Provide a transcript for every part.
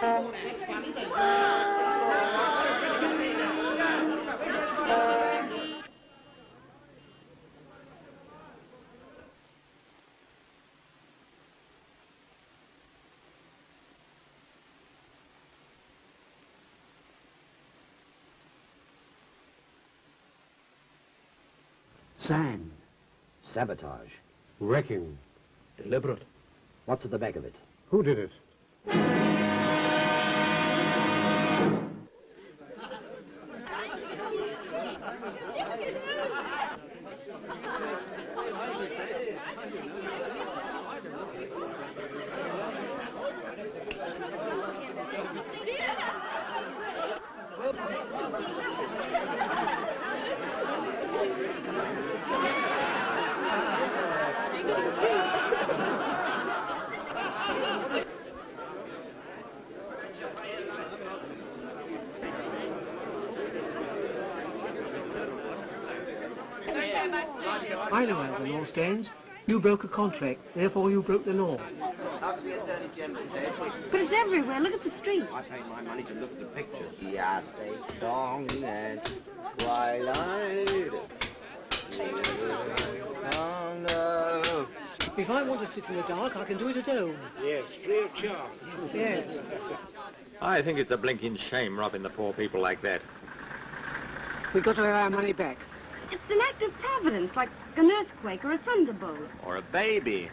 Sand. Sabotage. Wrecking. Deliberate. What's at the back of it? Who did it? I know how the law stands. You broke a contract, therefore you broke the law. But it's everywhere. Look at the street. I paid my money to look at the pictures. Yes, a song at twilight. If I want to sit in the dark, I can do it at home. Yes, free of charge. Yes. I think it's a blinking shame robbing the poor people like that. We've got to have our money back. It's an act of providence, like an earthquake or a thunderbolt. Or a baby.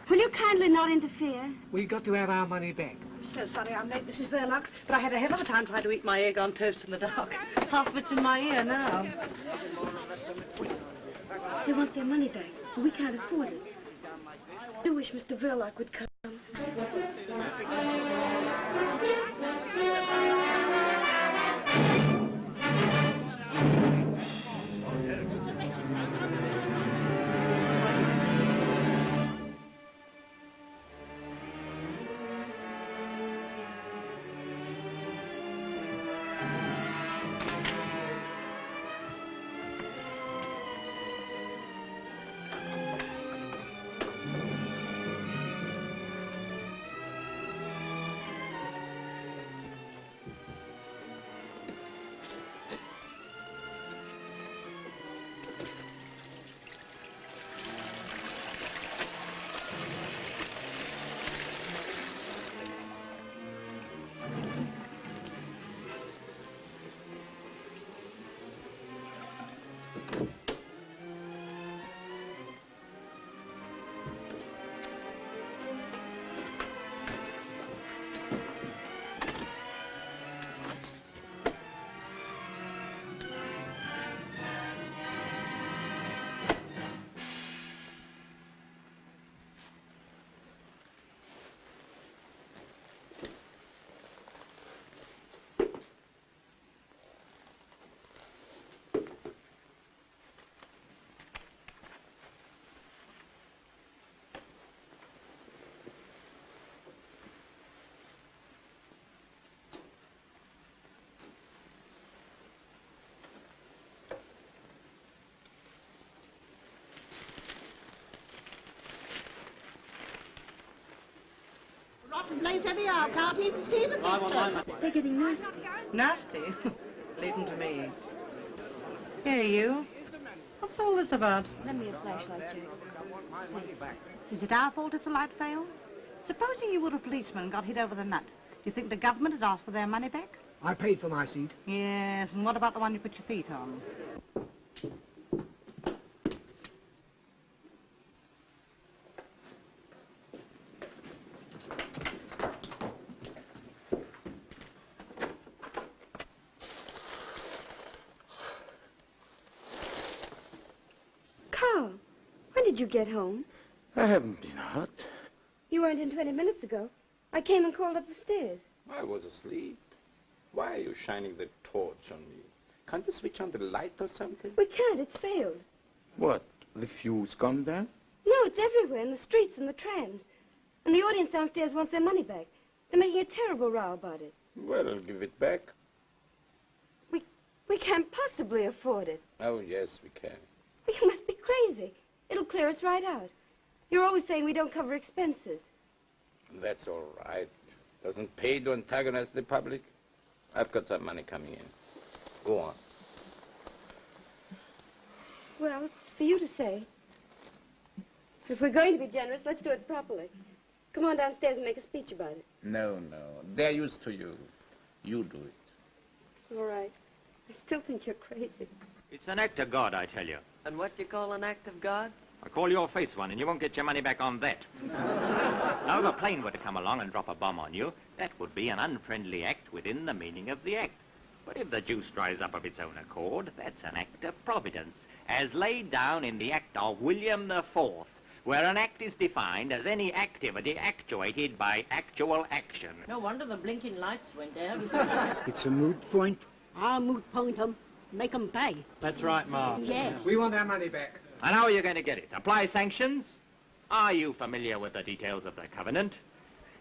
Will you kindly not interfere? We've got to have our money back. So sorry I'm late, Mrs. Verloc, but I had a hell of a time trying to eat my egg on toast in the dark. Half of it's in my ear now. They want their money back, but we can't afford it. I do wish Mr. Verloc would come. Rotten place anyhow, can't even see the pictures. They're getting nasty. Nasty? Leave them to me. Here, you. What's all this about? Lend me a flashlight, Jack. Is it our fault if the light fails? Supposing you were a policeman and got hit over the nut, do you think the government would ask for their money back? I paid for my seat. Yes, and what about the one you put your feet on? Carl, when did you get home? I haven't been out. You weren't in 20 minutes ago. I came and called up the stairs. I was asleep. Why are you shining the torch on me? Can't you switch on the light or something? We can't. It's failed. What? The fuse gone down? No, it's everywhere, in the streets and the trams. And the audience downstairs wants their money back. They're making a terrible row about it. Well, I'll give it back. We can't possibly afford it. Oh, yes, we can. You must be crazy. It'll clear us right out. You're always saying we don't cover expenses. That's all right. Doesn't pay to antagonize the public. I've got some money coming in. Go on. Well, it's for you to say. If we're going to be generous, let's do it properly. Come on downstairs and make a speech about it. No. They're used to you. You do it. All right. I still think you're crazy. It's an act of God, I tell you. And what do you call an act of God? I call your face one, and you won't get your money back on that. Now, if a plane were to come along and drop a bomb on you, that would be an unfriendly act within the meaning of the act. But if the juice dries up of its own accord, that's an act of providence, as laid down in the Act of William IV, where an act is defined as any activity actuated by actual action. No wonder the blinking lights went out. It's a moot point. I'll moot point 'em. Make 'em pay. That's right, Ma. Yes. We want our money back. And how are you going to get it? Apply sanctions? Are you familiar with the details of the covenant?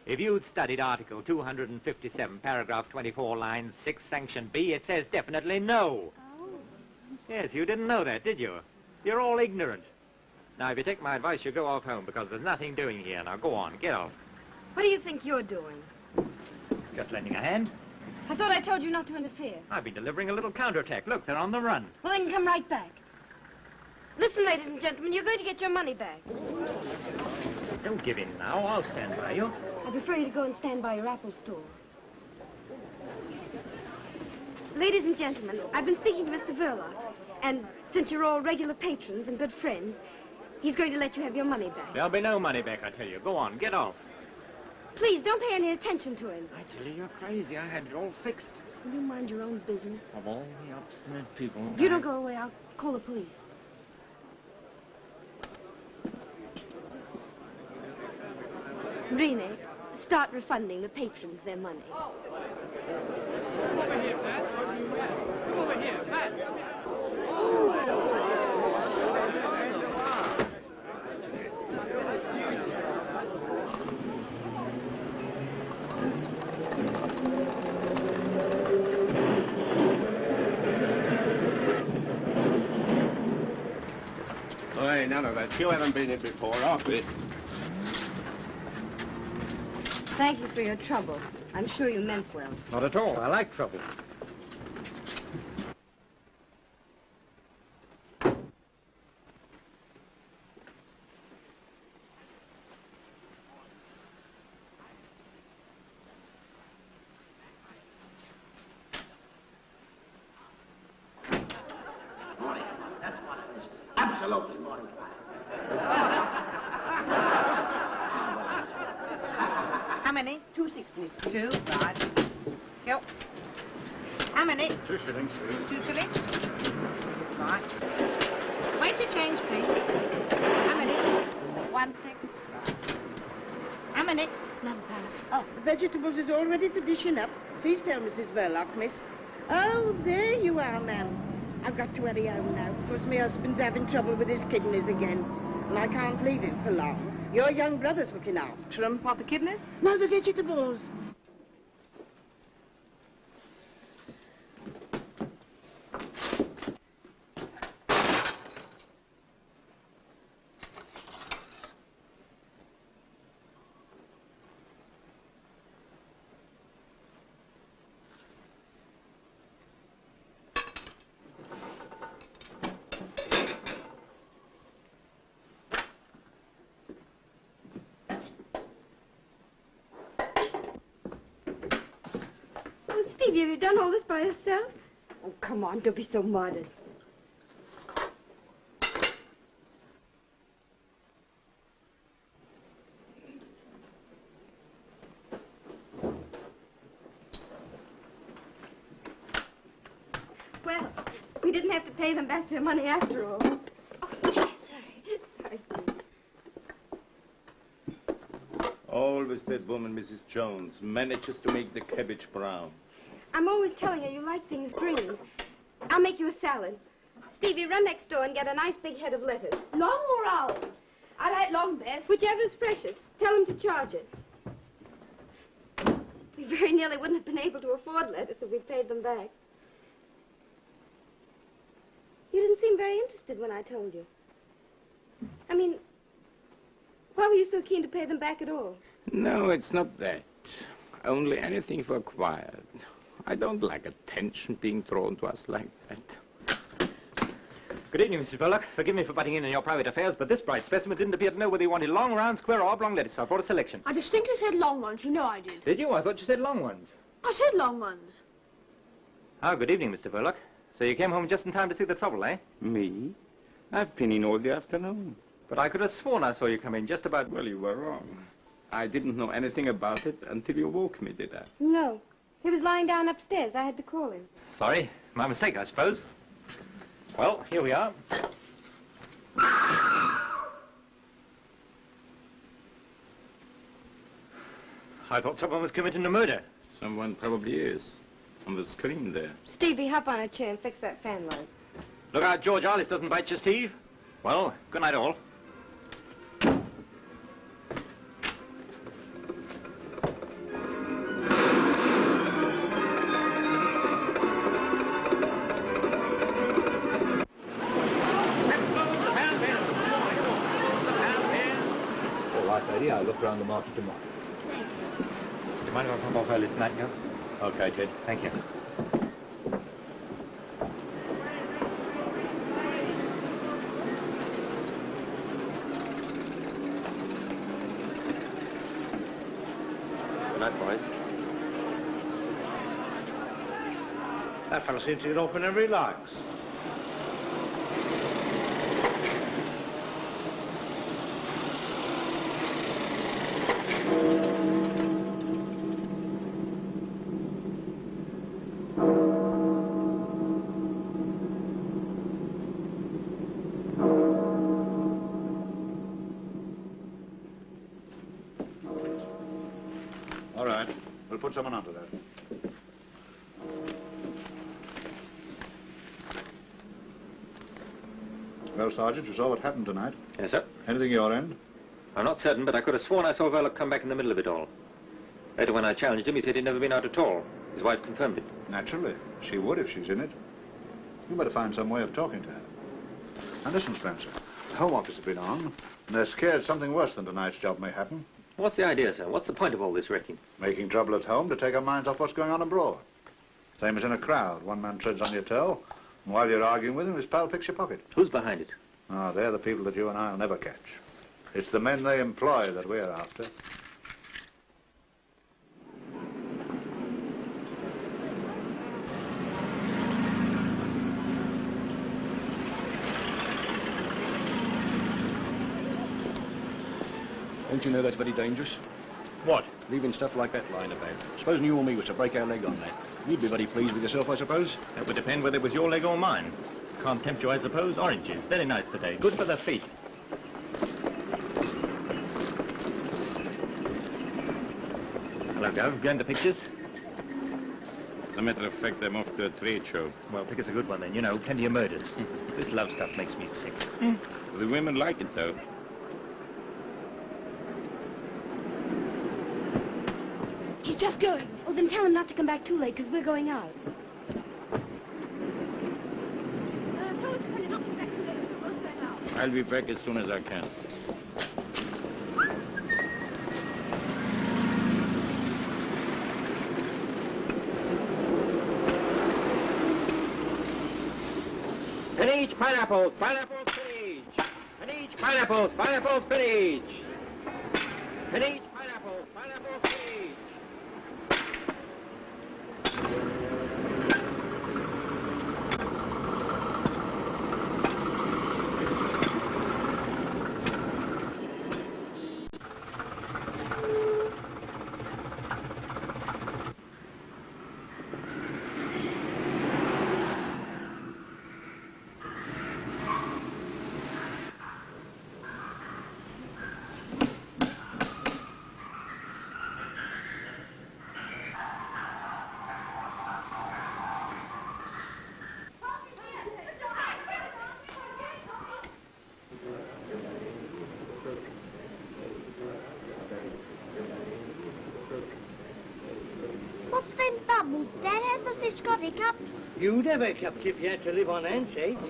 If you'd studied Article 257, paragraph 24, line 6, sanction B, it says definitely no. Oh. Yes, you didn't know that, did you? You're all ignorant. Now, if you take my advice, you go off home, because there's nothing doing here. Now, go on, get off. What do you think you're doing? Just lending a hand. I thought I told you not to interfere. I've been delivering a little counterattack. Look, they're on the run. Well, then come right back. Listen, ladies and gentlemen, you're going to get your money back. Don't give in now. I'll stand by you. I prefer you to go and stand by your Apple store. Ladies and gentlemen, I've been speaking to Mr. Verloc, and since you're all regular patrons and good friends, he's going to let you have your money back. There'll be no money back, I tell you. Go on, get off. Please, don't pay any attention to him. I tell you, you're crazy. I had it all fixed. Will you mind your own business? Of all the obstinate people... If you don't go away, I'll call the police. Rene, start refunding the patrons their money. Hey, none of that. You haven't been here before, have you? Thank you for your trouble. I'm sure you meant well. Not at all. I like trouble. Absolutely morning. How many? 2 sixpennies, please. 2, right. Go. How many? 2 shillings, please. 2 shillings. Right. Wait to change, please. How many? 1 6. How many? 11 pounds. Oh, the vegetables is all ready for dishing up. Please tell Mrs. Verloc, miss. Oh, there you are, ma'am. I've got to hurry home now, because my husband's having trouble with his kidneys again, and I can't leave him for long. Your young brother's looking after him. What, the kidneys? No, the vegetables. Stevie, have you done all this by yourself? Oh, come on, don't be so modest. Well, we didn't have to pay them back their money after all. Oh, sorry. Sorry, please. Always that woman, Mrs. Jones, manages to make the cabbage brown. I'm always telling you, you like things green. I'll make you a salad. Stevie, run next door and get a nice big head of lettuce. Long or round? I like long best. Whichever's freshest. Tell them to charge it. We very nearly wouldn't have been able to afford lettuce if we paid them back. You didn't seem very interested when I told you. I mean, why were you so keen to pay them back at all? No, it's not that. Only anything for quiet. I don't like attention being thrown to us like that. Good evening, Mrs. Verloc. Forgive me for butting in your private affairs, but this bright specimen didn't appear to know whether he wanted long, round, square, or oblong lettuce. So I brought a selection. I distinctly said long ones. You know I did. Did you? I thought you said long ones. I said long ones. Oh, good evening, Mr. Verloc. So you came home just in time to see the trouble, eh? Me? I've been in all the afternoon. But I could have sworn I saw you come in just about... Well, you were wrong. I didn't know anything about it until you woke me, did I? No. He was lying down upstairs. I had to call him. Sorry. My mistake, I suppose. Well, here we are. I thought someone was committing a murder. Someone probably is. On the screen there. Stevie, hop on a chair and fix that fan light. Look out, George, Alice doesn't bite you, Steve. Well, good night, all. I'll look around the market tomorrow. Thank you. Do you mind if I pop off early tonight, Joe? Okay, Ted. Thank you. Good night, boys. That fellow seems to get off whenever he likes. All right. We'll put someone onto that. Well, Sergeant, you saw what happened tonight. Yes, sir. Anything your end? I'm not certain, but I could have sworn I saw Verloc come back in the middle of it all. Later, when I challenged him, he said he'd never been out at all. His wife confirmed it. Naturally. She would if she's in it. You better find some way of talking to her. And listen, Spencer. The Home Office has been on, and they're scared something worse than tonight's job may happen. What's the idea, sir? What's the point of all this wrecking? Making trouble at home to take our minds off what's going on abroad. Same as in a crowd. One man treads on your toe, and while you're arguing with him, his pal picks your pocket. Who's behind it? Ah, they're the people that you and I'll never catch. It's the men they employ that we're after. Don't you know that's very dangerous? What? Leaving stuff like that lying about. Supposing you or me was to break our leg on that. You'd be very pleased with yourself, I suppose? That would depend whether it was your leg or mine. Can't tempt you, I suppose. Oranges. Very nice today. Good for the feet. Hello, Gov. Going to pictures? As a matter of fact, I'm off to a trade show. Well, pick us a good one then. You know, plenty of murders. This love stuff makes me sick. The women like it, though. He's just going. Oh, then tell him not to come back too late, because we're going out. Tell him to come not to come back too late, because we're both going out. I'll be back as soon as I can. And each pineapples, pineapples, spinach. And each pineapples, pineapples, spinach. And each pineapples, pineapples, spinach. What's them bubbles, Dad? Has the fish got hiccups? You'd have hiccups if you had to live on handshakes.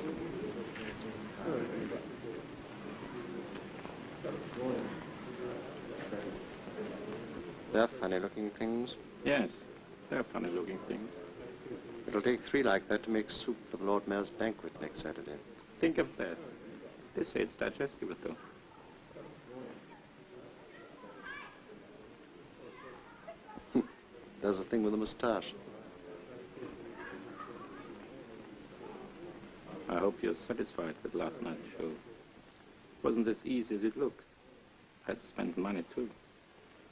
They're funny-looking things. Yes, they're funny-looking things. It'll take 3 like that to make soup for the Lord Mayor's banquet next Saturday. Think of that. They say it's digestible, though. There's a thing with a moustache. I hope you're satisfied with last night's show. It wasn't as easy as it looked. I had to spend money, too.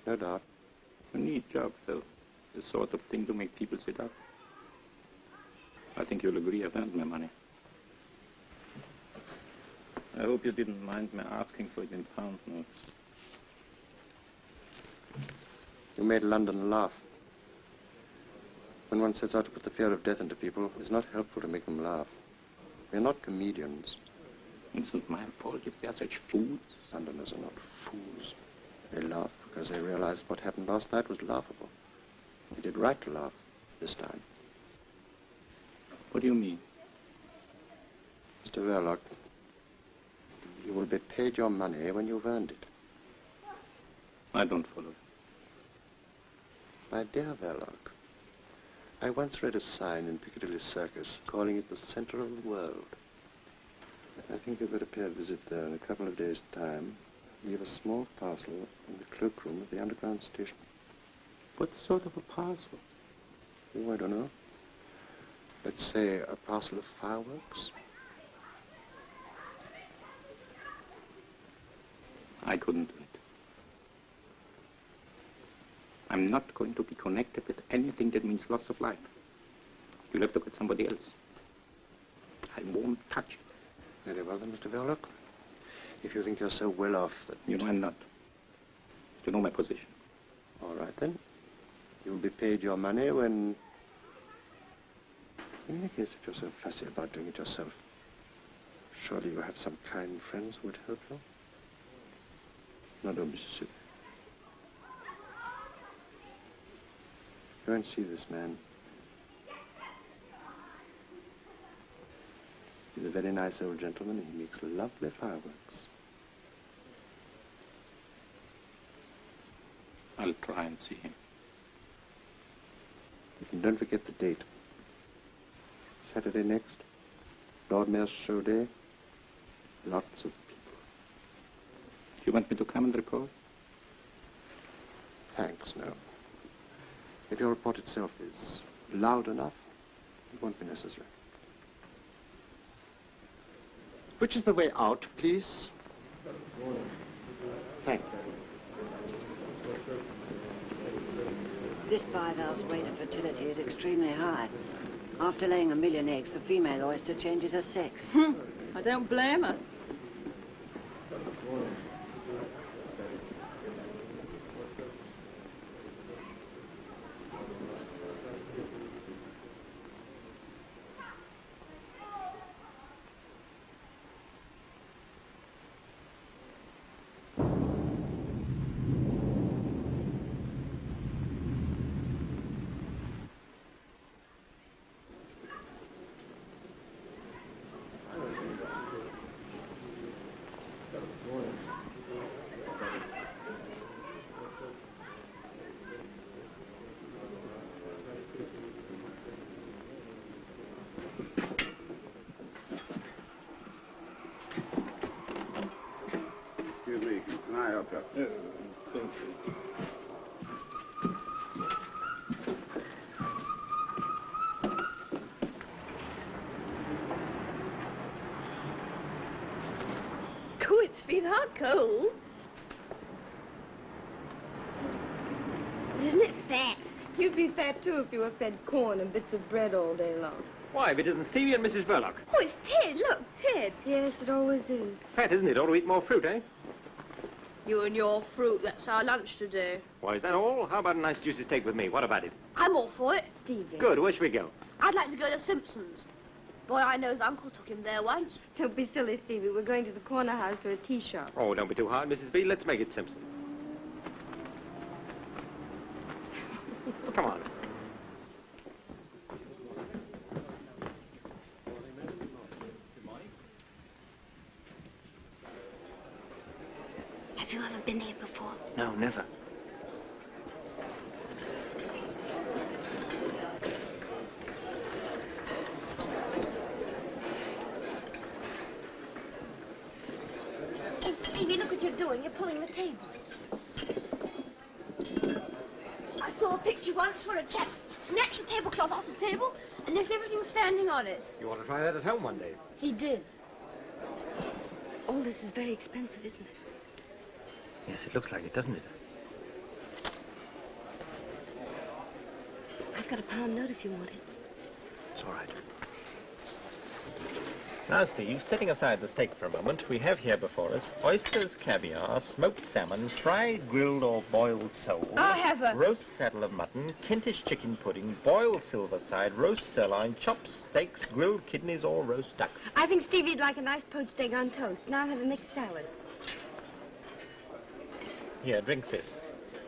No doubt. A neat job, though. The sort of thing to make people sit up. I think you'll agree I've earned my money. I hope you didn't mind me asking for it in pound notes. You made London laugh. When one sets out to put the fear of death into people, it's not helpful to make them laugh. We're not comedians. It's not my fault if they're such fools. Londoners are not fools. They laugh because they realize what happened last night was laughable. They did right to laugh this time. What do you mean? Mr. Verloc, you will be paid your money when you've earned it. I don't follow. My dear Verloc, I once read a sign in Piccadilly Circus calling it the center of the world. I think you'd better pay a visit there in a couple of days' time. Leave a small parcel in the cloakroom of the underground station. What sort of a parcel? Oh, I don't know. Let's say a parcel of fireworks. I couldn't do it. I'm not going to be connected with anything that means loss of life. You'll have to get somebody else. I won't touch it. Very well then, Mr. Verloc. If you think you're so well off that... You know I'm not. You know my position. All right then. You'll be paid your money when... In any case, if you're so fussy about doing it yourself, surely you have some kind friends who would help you. Now don't be silly. Go and see this man. He's a very nice old gentleman, and he makes lovely fireworks. I'll try and see him. And don't forget the date. Saturday next, Lord Mayor's show day. Lots of people. Do you want me to come and report? Thanks, no. If your report itself is loud enough, it won't be necessary. Which is the way out, please? Thank you. This bivalve's rate of fertility is extremely high. After laying 1 million eggs, the female oyster changes her sex. I don't blame her. Excuse me, can I help you? Thank you. Good, sweetheart, cold. Isn't it fat? You'd be fat, too, if you were fed corn and bits of bread all day long. Why, if it isn't Stevie and Mrs. Verloc. Oh, it's Ted. Look, Ted. Yes, it always is. Fat, isn't it? Ought to eat more fruit, eh? You and your fruit, that's our lunch today. Why, is that all? How about a nice juicy steak with me? What about it? I'm all for it. Stevie. Good. Where should we go? I'd like to go to Simpson's. Boy, I know his uncle took him there once. Don't be silly, Stevie. We're going to the corner house for a tea shop. Oh, don't be too hard, Mrs. B. Let's make it Simpson's. Come on. Have you ever been here before? No, never. Stevie, look what you're doing. You're pulling the table. I saw a picture once where a chap snatched the tablecloth off the table and left everything standing on it. You want to try that at home one day? He did. All this is very expensive, isn't it? Yes, it looks like it, doesn't it? I've got a pound note if you want it. It's all right. Now, Steve, setting aside the steak for a moment, we have here before us oysters, caviar, smoked salmon, fried, grilled or boiled sole. I'll have a... roast saddle of mutton, Kentish chicken pudding, boiled silver side, roast sirloin, chopped steaks, grilled kidneys or roast duck. I think Stevie'd like a nice poached egg on toast. Now have a mixed salad. Here, drink this.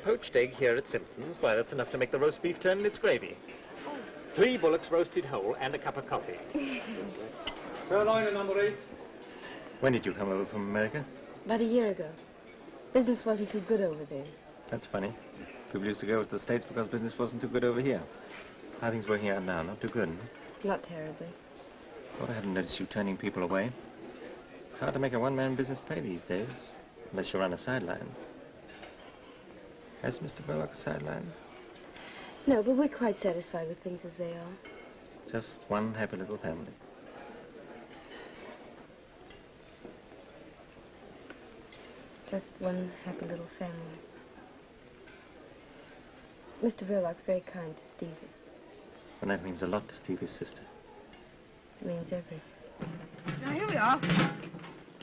Poached egg here at Simpson's. Why, that's enough to make the roast beef turn in its gravy. 3 bullocks roasted whole and a cup of coffee. Sirloin at number 8. When did you come over from America? About a year ago. Business wasn't too good over there. That's funny. People used to go to the States because business wasn't too good over here. How are things working out now? Not too good, huh? Not terribly. Thought I hadn't noticed you turning people away. It's hard to make a one-man business pay these days, unless you run a sideline. Has Mr. Verloc a sideline? No, but we're quite satisfied with things as they are. Just one happy little family. Just one happy little family. Mr. Verloc's very kind to Stevie. And that means a lot to Stevie's sister. It means everything. Now, here we are.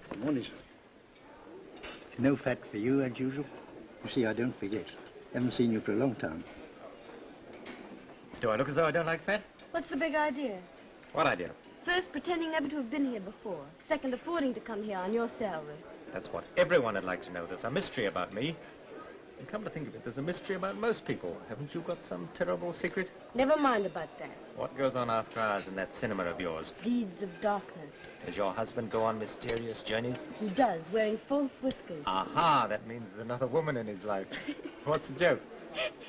Good morning, sir. No fat for you, as usual. You see, I don't forget. Haven't seen you for a long time. Do I look as though I don't like fat? What's the big idea? What idea? First, pretending never to have been here before. Second, affording to come here on your salary. That's what everyone would like to know. There's a mystery about me. And come to think of it, there's a mystery about most people. Haven't you got some terrible secret? Never mind about that. What goes on after hours in that cinema of yours? Deeds of darkness. Does your husband go on mysterious journeys? He does, wearing false whiskers. Aha, that means there's another woman in his life. What's the joke?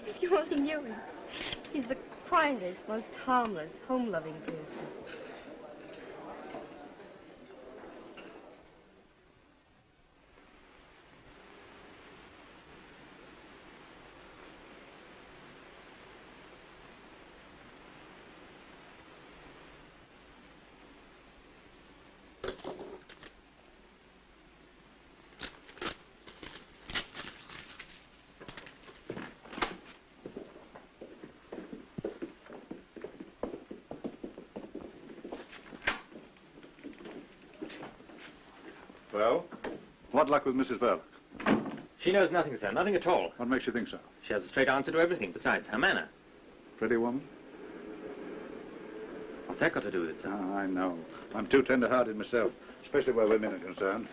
If you only knew him. He's the quietest, most harmless, home-loving person. Well, what luck with Mrs. Verloc? She knows nothing, sir. Nothing at all. What makes you think so? She has a straight answer to everything, besides her manner. Pretty woman? What's that got to do with it, sir? Oh, I know. I'm too tender-hearted myself, especially where women are concerned.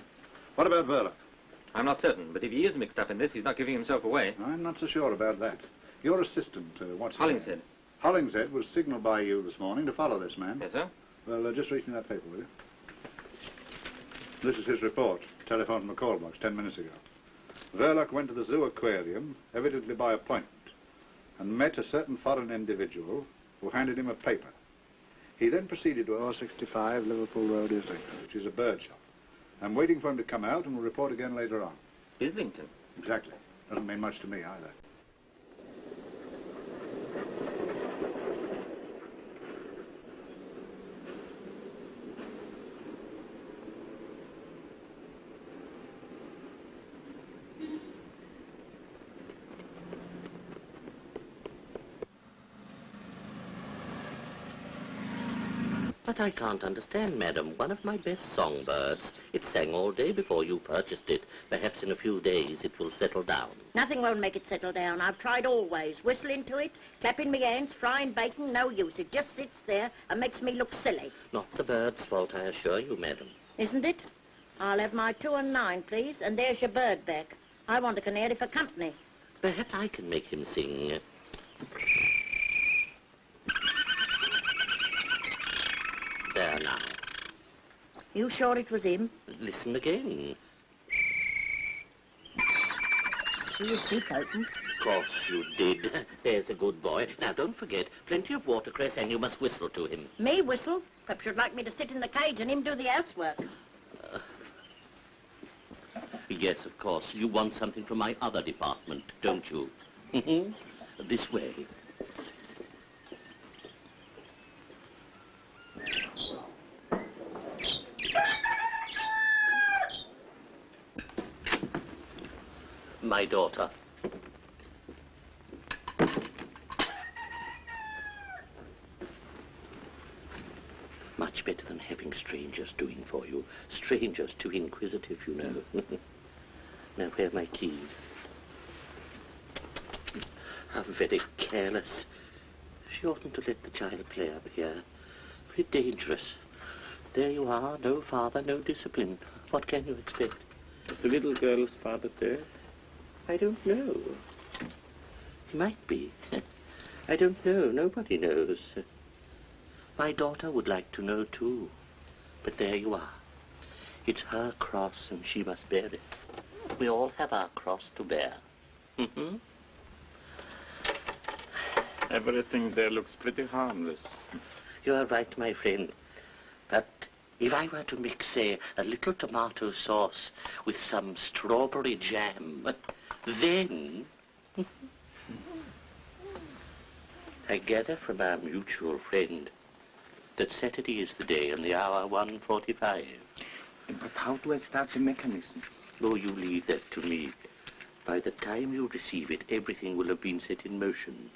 What about Verloc? I'm not certain, but if he is mixed up in this, he's not giving himself away. I'm not so sure about that. Your assistant, what's his name? Hollingshead. Hollingshead was signaled by you this morning to follow this man. Yes, sir? Well, just reach me that paper, will you? This is his report. Telephone from a call box 10 minutes ago. Verloc went to the zoo aquarium, evidently by appointment, and met a certain foreign individual who handed him a paper. He then proceeded to 065 Liverpool Road, Islington, which is a bird shop. I'm waiting for him to come out and we'll report again later on. Islington? Exactly. Doesn't mean much to me either. But I can't understand, madam. One of my best songbirds. It sang all day before you purchased it. Perhaps in a few days it will settle down. Nothing won't make it settle down. I've tried always. Whistling to it, clapping my hands, frying bacon, no use. It just sits there and makes me look silly. Not the bird's fault, I assure you, madam. Isn't it? I'll have my 2 and 9, please, and there's your bird back. I want a canary for company. Perhaps I can make him sing. There now. You sure it was him? Listen again. See his beak open? Of course you did. There's a good boy. Now, don't forget, plenty of watercress, and you must whistle to him. Me whistle? Perhaps you'd like me to sit in the cage and him do the housework. Yes, of course. You want something from my other department, don't you? This way. My daughter. Much better than having strangers doing for you. Strangers too inquisitive, you know. Now, where are my keys? How very careless. She oughtn't to let the child play up here. Very dangerous. There you are, no father, no discipline. What can you expect? Is the little girl's father dead? I don't know. He might be. I don't know. Nobody knows. My daughter would like to know, too. But there you are. It's her cross, and she must bear it. We all have our cross to bear. Everything there looks pretty harmless. You are right, my friend. But if I were to mix, say, a little tomato sauce with some strawberry jam, then... I gather from our mutual friend that Saturday is the day and the hour 1:45. But how do I start the mechanism? Oh, you leave that to me. By the time you receive it, everything will have been set in motion.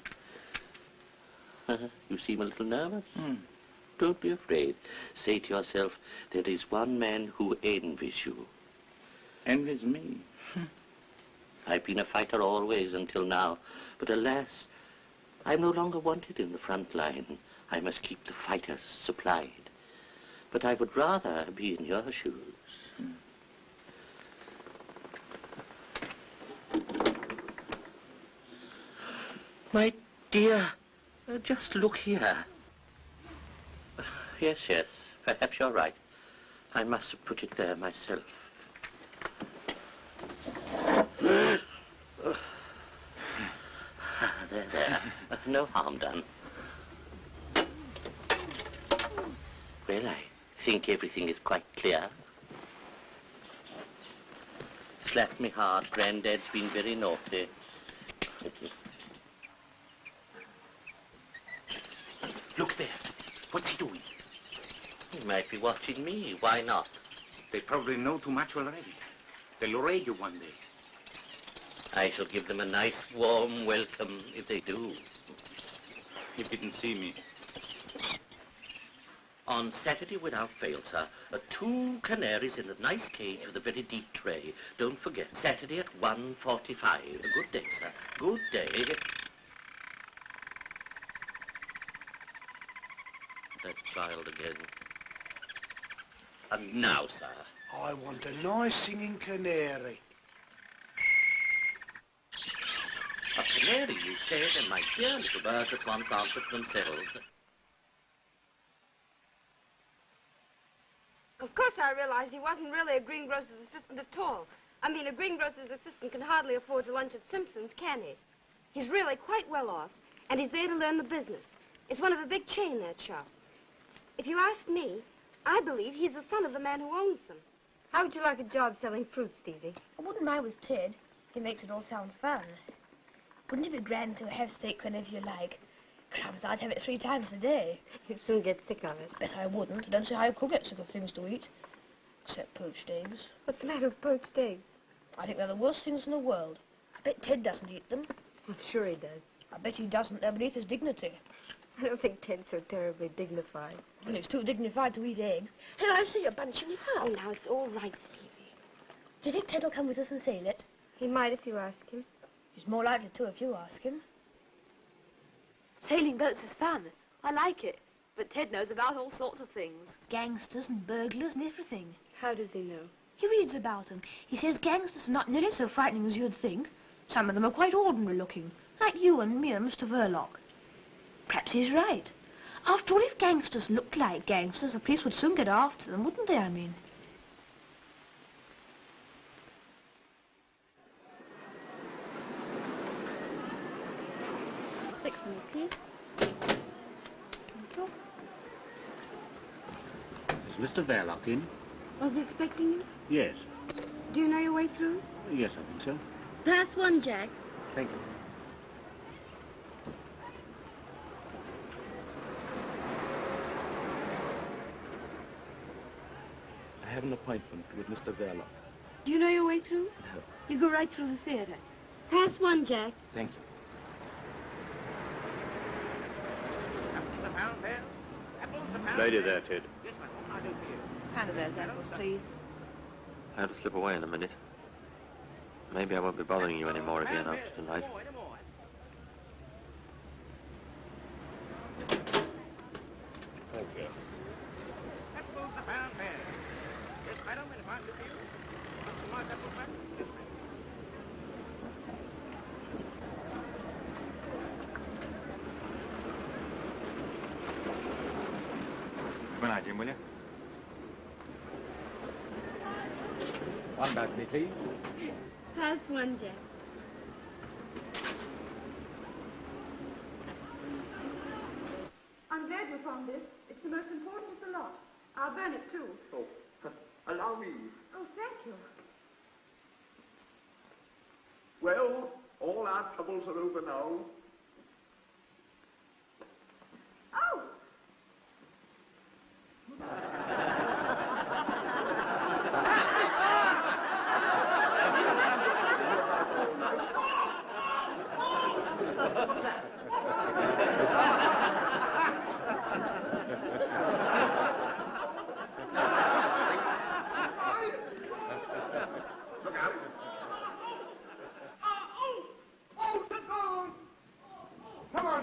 You seem a little nervous. Don't be afraid. Say to yourself, there is one man who envies you. Envies me? I've been a fighter always until now, but alas, I'm no longer wanted in the front line. I must keep the fighters supplied. But I would rather be in your shoes. My dear, just look here. Yes, yes, perhaps you're right. I must have put it there myself. There. No harm done. Well, I think everything is quite clear. Slap me hard. Granddad's been very naughty. Look there. What's he doing? He might be watching me. Why not? They probably know too much already. They'll raid you one day. I shall give them a nice, warm welcome if they do. He didn't see me. On Saturday, without fail, sir, 2 canaries in a nice cage with a very deep tray. Don't forget, Saturday at 1:45. Good day, sir. Good day. That child again. And now, sir. I want a nice singing canary. A canary, you said, and my dear little birds at once answered for themselves. Of course I realized he wasn't really a greengrocer's assistant at all. I mean, a greengrocer's assistant can hardly afford to lunch at Simpson's, can he? He's really quite well off, and he's there to learn the business. It's one of a big chain, that shop. If you ask me, I believe he's the son of the man who owns them. How would you like a job selling fruit, Stevie? I wouldn't mind with Ted. He makes it all sound fun. Wouldn't it be grand to have steak whenever you like? Crumbs, I'd have it 3 times a day. You'd soon get sick of it. Bet I wouldn't. I don't see how you could get sick of things to eat. Except poached eggs. What's the matter with poached eggs? I think they're the worst things in the world. I bet Ted doesn't eat them. I'm sure he does. I bet he doesn't. They're beneath his dignity. I don't think Ted's so terribly dignified. Well, he's too dignified to eat eggs. Here, I see you're bunching him up. Oh, now, it's all right, Stevie. Do you think Ted will come with us and sail it? He might if you ask him. He's more likely to if you ask him. Sailing boats is fun. I like it. But Ted knows about all sorts of things. Gangsters and burglars and everything. How does he know? He reads about them. He says gangsters are not nearly so frightening as you'd think. Some of them are quite ordinary looking, like you and me and Mr. Verloc. Perhaps he's right. After all, if gangsters looked like gangsters, the police would soon get after them, wouldn't they, I mean? Fix me, please. Thank you. Is Mr. Verloc in? Was he expecting you? Yes. Do you know your way through? Yes, I think so. Pass one, Jack. Thank you. I have an appointment with Mr. Verloc. Do you know your way through? No. You go right through the theater. Pass one, Jack. Thank you. Lady there, Ted. Hand of those apples, please. I have to slip away in a minute. Maybe I won't be bothering you anymore again after tonight. Thank you. Good night, Jim, will you? One balcony, please. Pass one, Jack. I'm glad you found this. It's the most important of the lot. I'll burn it too. Oh, allow me. Oh, thank you. Well, all our troubles are over now. Oh! Look out. Come on,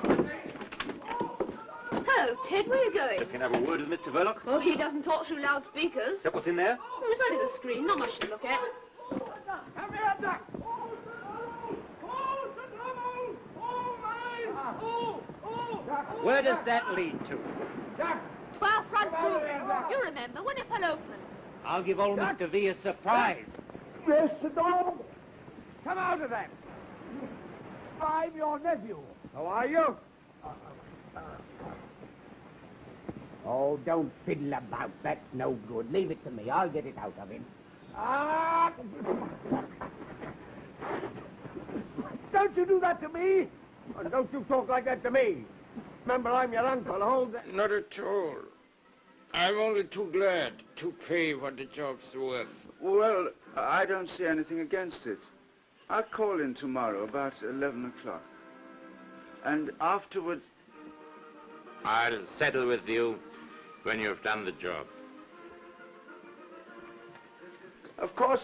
Hello, Ted. Where are you going? Just going to have a word with Mr. Verloc. Well, he doesn't talk through loudspeakers. Is that what's in there? Oh, it's only the screen. Not much to look at. Come here, Duck. Where does that lead to? 12 front room. You remember when it fell open. I'll give old Mr. V a surprise. Mr. Dog, come out of that. I'm your nephew. How are you? Oh, don't fiddle about. That's no good. Leave it to me. I'll get it out of him. Ah! Don't you do that to me? And don't you talk like that to me. Remember, I'm your uncle. Hold that. Not at all. I'm only too glad to pay what the job's worth. Well, I don't see anything against it. I'll call in tomorrow about 11 o'clock. And afterward... I'll settle with you when you've done the job. Of course,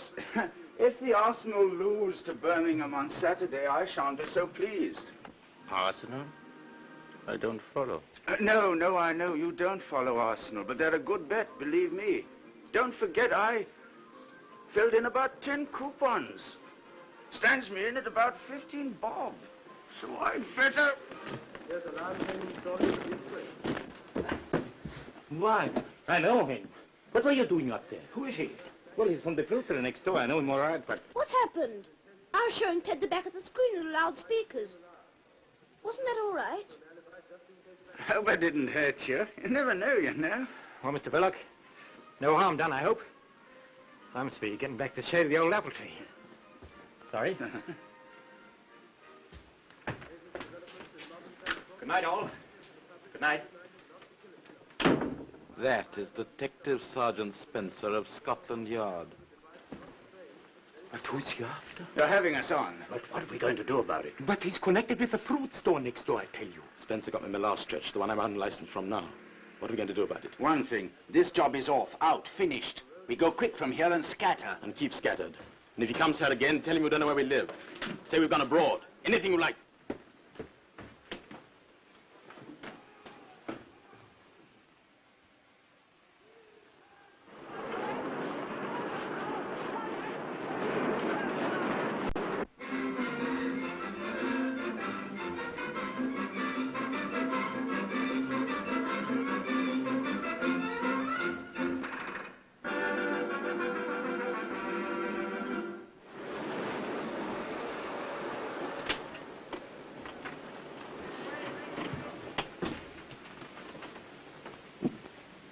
if the Arsenal lose to Birmingham on Saturday, I shan't be so pleased. Arsenal? I don't follow. No, I know you don't follow Arsenal, but they're a good bet, believe me. Don't forget, I filled in about 10 coupons. Stands me in at about 15 bob. So I'd better... There's a large story this way. What? I know him. What were you doing up there? Who is he? Well, he's from the filter next door. I know him all right, but... What's happened? I was showing Ted the back of the screen with the loudspeakers. Wasn't that all right? Hope I didn't hurt you. You never know, you know. Well, Mr. Verloc, no harm done, I hope. I must be getting back to the shade of the old apple tree. Sorry. Good night, all. Good night. That is Detective Sergeant Spencer of Scotland Yard. But who's he after? You're having us on. But what are we going to do about it? But he's connected with the fruit store next door, I tell you. Spencer got me my last stretch, the one I'm unlicensed from now. What are we going to do about it? One thing. This job is off. Out. Finished. We go quick from here and scatter. And keep scattered. And if he comes here again, tell him we don't know where we live. Say we've gone abroad. Anything you like.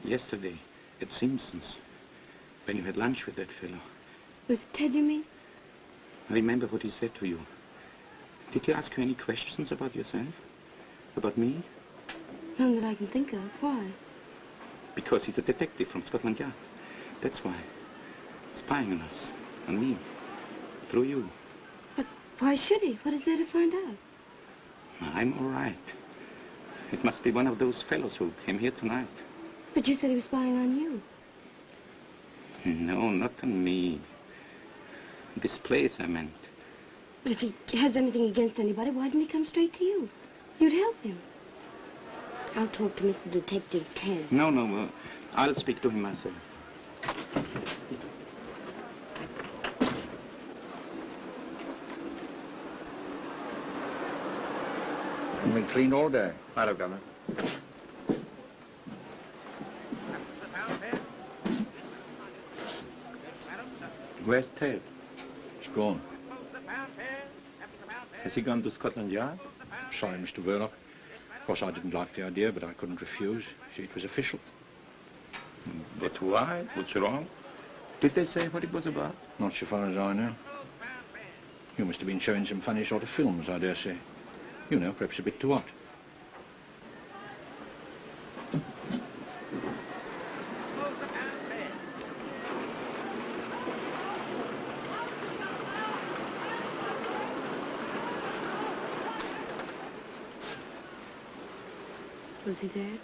Yesterday, at Simpson's, when you had lunch with that fellow, With Ted, you mean? Remember what he said to you. Did he ask you any questions about yourself? About me? None that I can think of. Why? Because he's a detective from Scotland Yard. That's why. Spying on us. On me. Through you. But why should he? What is there to find out? I'm all right. It must be one of those fellows who came here tonight. But you said he was spying on you. No, not on me. This place, I meant. But if he has anything against anybody, why didn't he come straight to you? You'd help him. I'll talk to Mr. Detective Ted. No, I'll speak to him myself. I've been cleaned all day. Hello, Governor. Where's Ted? He's gone. Has he gone to Scotland Yard? Sorry, Mr. Verloc. Of course, I didn't like the idea, but I couldn't refuse. See, it was official. But why? What's wrong? Did they say what it was about? Not so far as I know. You must have been showing some funny sort of films, I dare say. You know, perhaps a bit too hot. Was he there?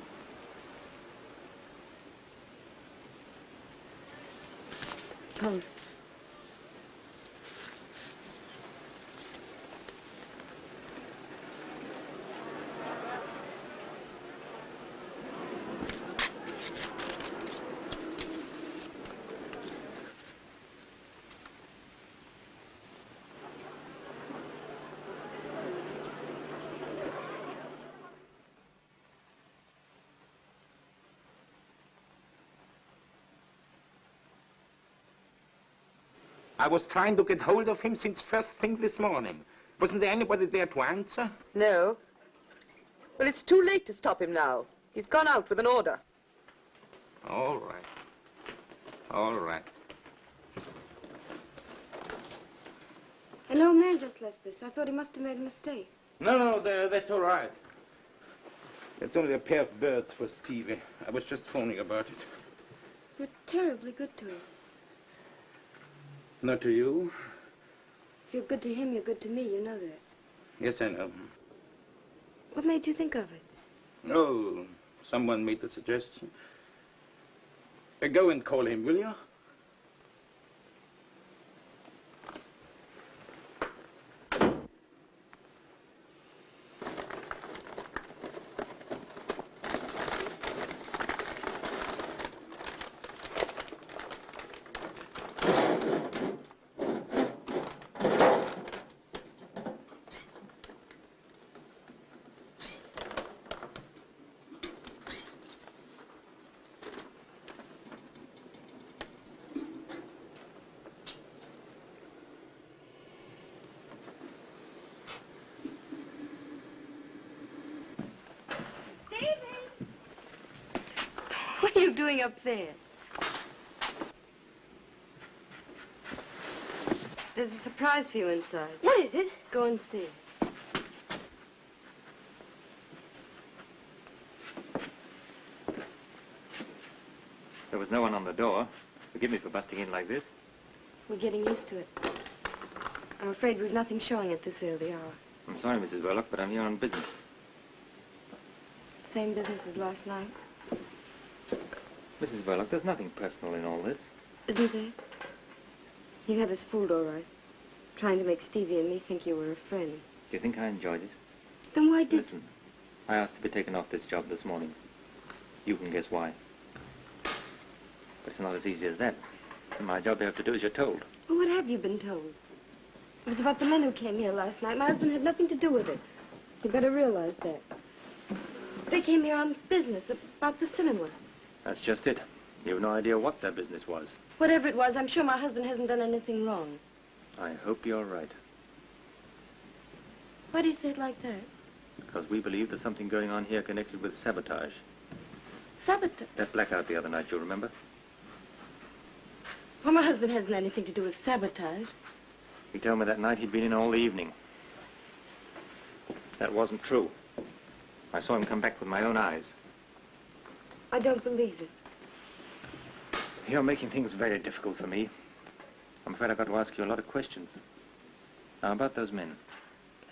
Post. I was trying to get hold of him since first thing this morning. Wasn't there anybody there to answer? No. Well, it's too late to stop him now. He's gone out with an order. All right. All right. An old man just left this. I thought he must have made a mistake. No, that's all right. It's only a pair of birds for Stevie. I was just phoning about it. You're terribly good to him. Not to you? If you're good to him, you're good to me. You know that. Yes, I know. What made you think of it? Oh, someone made the suggestion. Go and call him, will you? What are you doing up there? There's a surprise for you inside. What is it? Go and see. There was no one on the door. Forgive me for busting in like this. We're getting used to it. I'm afraid we've nothing showing at this early hour. I'm sorry, Mrs. Verloc, but I'm here on business. Same business as last night. Mrs. Verloc, there's nothing personal in all this. Isn't there? You had us fooled, all right. Trying to make Stevie and me think you were a friend. Do you think I enjoyed it? Then why did... Listen, I asked to be taken off this job this morning. You can guess why. But it's not as easy as that. In my job, you have to do as you're told. Well, what have you been told? It was about the men who came here last night. My husband had nothing to do with it. You better realize that. They came here on business about the cinema. That's just it. You have no idea what their business was. Whatever it was, I'm sure my husband hasn't done anything wrong. I hope you're right. Why do you say it like that? Because we believe there's something going on here connected with sabotage. Sabotage? That blackout the other night, you remember? Well, my husband hasn't anything to do with sabotage. He told me that night he'd been in all the evening. That wasn't true. I saw him come back with my own eyes. I don't believe it. You're making things very difficult for me. I'm afraid I've got to ask you a lot of questions. Now, about those men.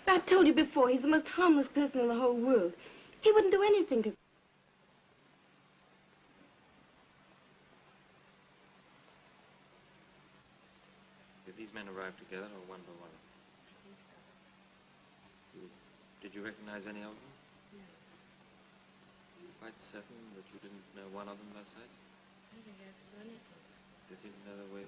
I've told you before, he's the most harmless person in the whole world. He wouldn't do anything to... Did these men arrive together or one by one? I think so. Did you recognize any of them? No. Quite certain that you didn't know one of them by sight? I don't think I ever saw anything. Does he know the way?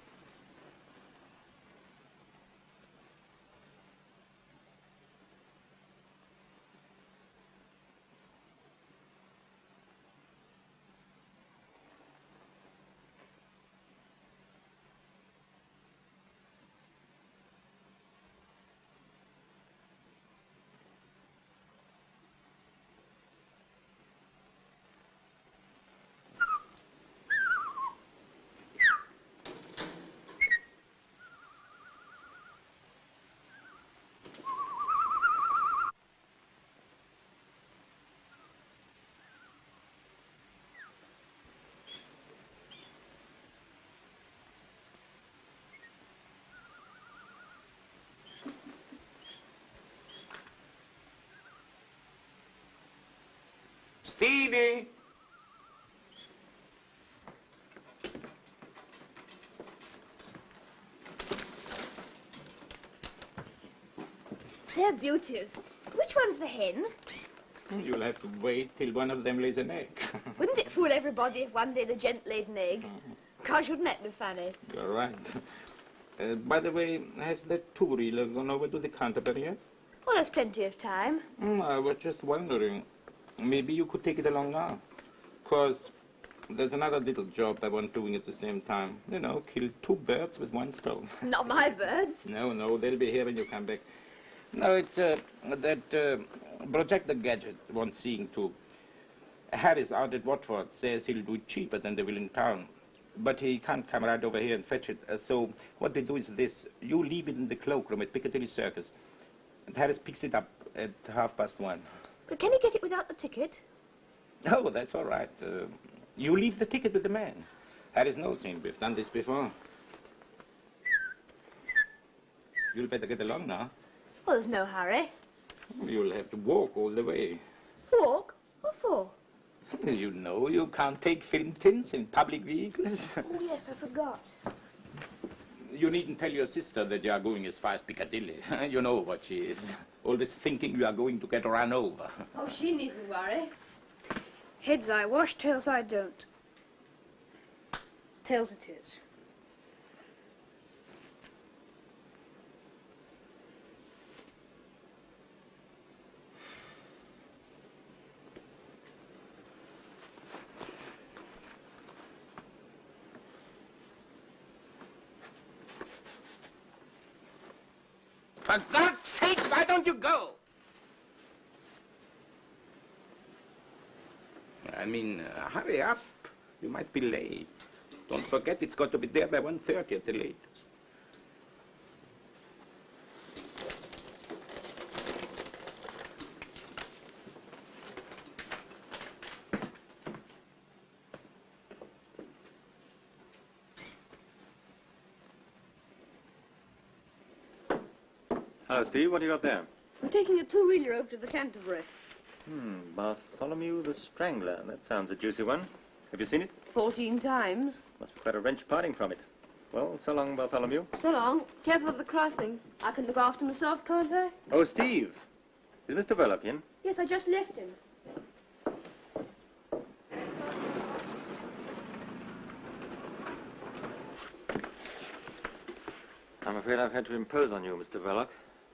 Stevie! They're beauties. Which one's the hen? You'll have to wait till one of them lays an egg. Wouldn't it fool everybody if one day the gent laid an egg? Gosh, wouldn't that be funny? You're right. By the way, has that two-reeler gone over to the Canterbury yet? Well, there's plenty of time. I was just wondering. Maybe you could take it along now. Because there's another little job I want doing at the same time. You know, kill two birds with one stone. Not my birds. No, they'll be here when you come back. No, it's that projector gadget wants seeing to. Harris out at Watford says he'll do it cheaper than they will in town. But he can't come right over here and fetch it. So what we do is this. You leave it in the cloakroom at Piccadilly Circus. And Harris picks it up at 1:30. But can he get it without the ticket? Oh, that's all right. You leave the ticket with the man. Harris knows him. We've done this before. You'll better get along now. Well, there's no hurry. You'll have to walk all the way. Walk? What for? You know, you can't take film tins in public vehicles. Oh, yes, I forgot. You needn't tell your sister that you are going as far as Piccadilly. You know what she is. Always thinking you are going to get run over. Oh, she needn't worry. Heads I wash, tails I don't. Tails it is. For God's sake, why don't you go? I mean, hurry up. You might be late. Don't forget it's got to be there by 1:30 at the latest. Hello, Steve. What do you got there? We're taking a two-reeler over to the Canterbury. Bartholomew the Strangler. That sounds a juicy one. Have you seen it? 14 times. Must be quite a wrench parting from it. Well, so long, Bartholomew. So long. Careful of the crossing. I can look after myself, can't I? Oh, Steve. Is Mr. Verloc in? Yes, I just left him. I'm afraid I've had to impose on you, Mr. Verloc,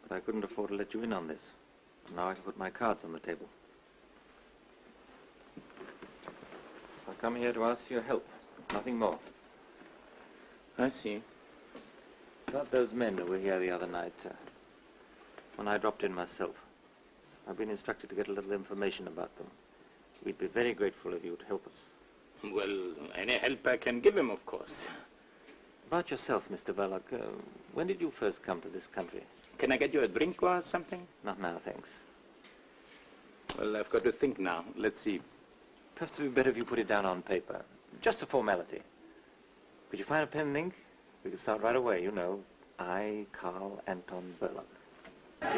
but I couldn't afford to let you in on this. Now I can put my cards on the table. I've come here to ask for your help, nothing more. I see. About those men who were here the other night, when I dropped in myself. I've been instructed to get a little information about them. We'd be very grateful if you would help us. Well, any help I can give him, of course. About yourself, Mr. Verloc, when did you first come to this country? Can I get you a drink or something? Not now, thanks. Well, I've got to think now. Let's see. Perhaps it would be better if you put it down on paper. Just a formality. Could you find a pen and ink? We could start right away, you know. I, Carl Anton Verloc. Now,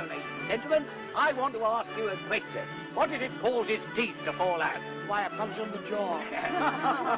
ladies and gentlemen, I want to ask you a question. What is it causes teeth to fall out? Why, it comes from the jaw.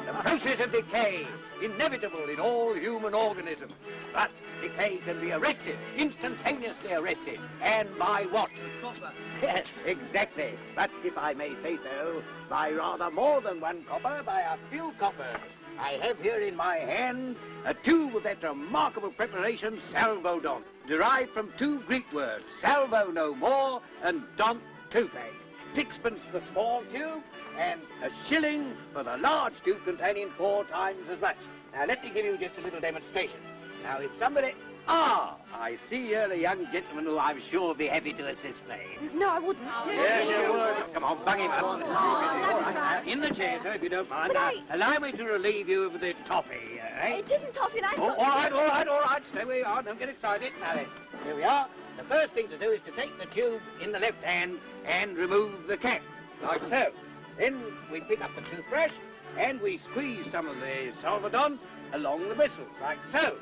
The process of decay, inevitable in all human organisms. But decay can be arrested, instantaneously arrested. And by what? Copper. Yes, exactly. But if I may say so, by rather more than one copper, by a few coppers. I have here in my hand a tube of that remarkable preparation, salvodont, derived from two Greek words, salvo no more and dont toothache. 6pence for the small tube and a shilling for the large tube containing 4 times as much. Now let me give you just a little demonstration. Now if somebody... Ah, I see here the young gentleman who I'm sure will be happy to assist me. No, I wouldn't. Yes, you would. Come on, bung him up. All right, in the chair, sir, if you don't mind. Allow me to relieve you of the toffee, eh? It isn't toffee, and I Oh, all right. Stay where you are. Don't get excited. Now then, here we are. The first thing to do is to take the tube in the left hand and remove the cap, like so. Then we pick up the toothbrush and we squeeze some of the salvodont along the bristles, like so.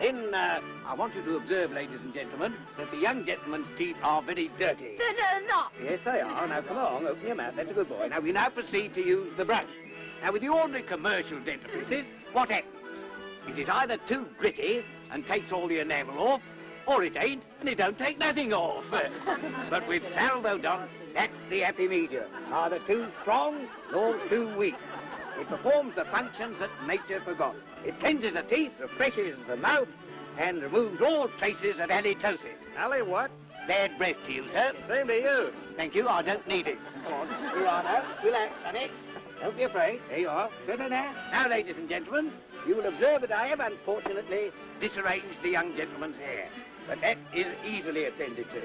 Then I want you to observe, ladies and gentlemen, that the young gentleman's teeth are very dirty. They're not. Yes, they are. Now, come along, open your mouth. That's a good boy. Now, we now proceed to use the brush. Now, with the ordinary commercial dentifrices, what happens? It is either too gritty and takes all the enamel off, or it ain't and it don't take nothing off. But with salvodont, that's the happy medium. Neither too strong nor too weak. It performs the functions that nature forgot. It cleanses the teeth, refreshes the mouth, and removes all traces of halitosis. Ali, what? Bad breath to you, sir. Same to you. Thank you, I don't need it. Come on, here you are now. Relax, sonny. Don't be afraid. There you are. Good now. Now, ladies and gentlemen, you will observe that I have, unfortunately, disarranged the young gentleman's hair. But that is easily attended to.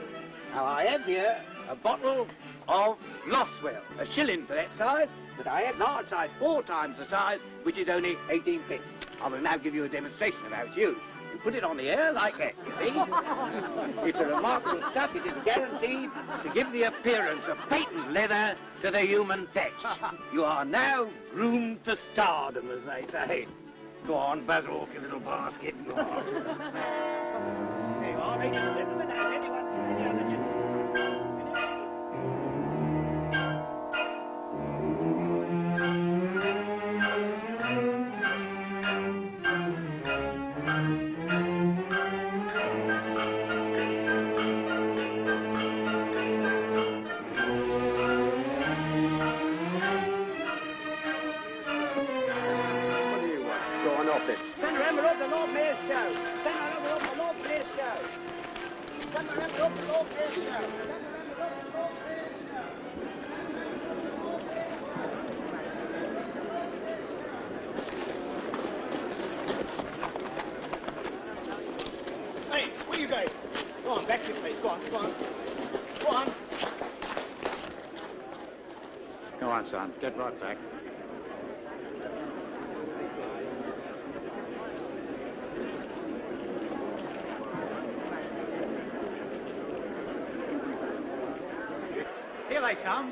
Now, I have here a bottle of Loswell, a shilling for that size, but I have large size, 4 times the size, which is only 18p. I will now give you a demonstration of how it's used. You put it on the air like that, you see? It's a remarkable stuff. It is guaranteed to give the appearance of patent leather to the human fetch. You are now groomed to stardom, as they say. Go on, buzz off, you little basket. Go on. There you are, ladies and gentlemen. Now, anyone, any other gentleman? Panorama of the Lord Mayor's Show. Panorama of the Lord Mayor's Show. Panorama of the Lord Mayor's Show. Hey, where you going? Go on, back to your place. Go on, go on. Go on. Go on, son. Get right back. Here they come.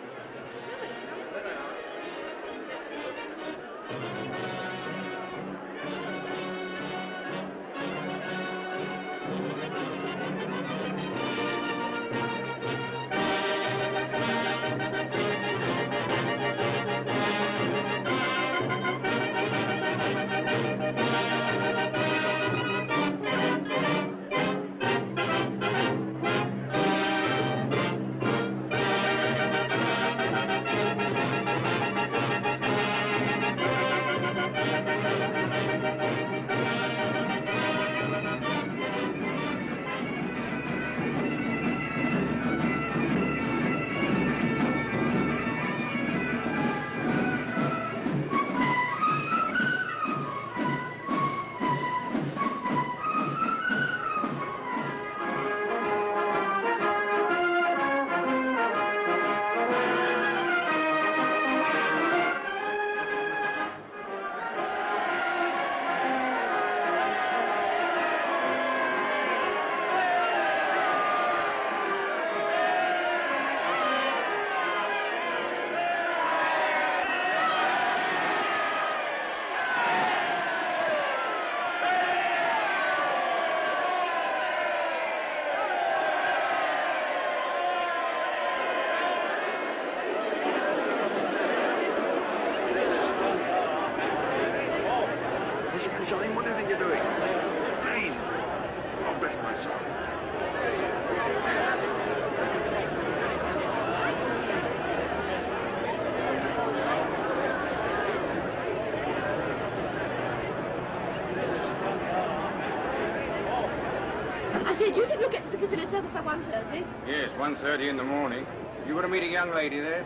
I said, you think you'll get to the Piccadilly Circus by 1:30? Yes, 1:30 in the morning. You want to meet a young lady there?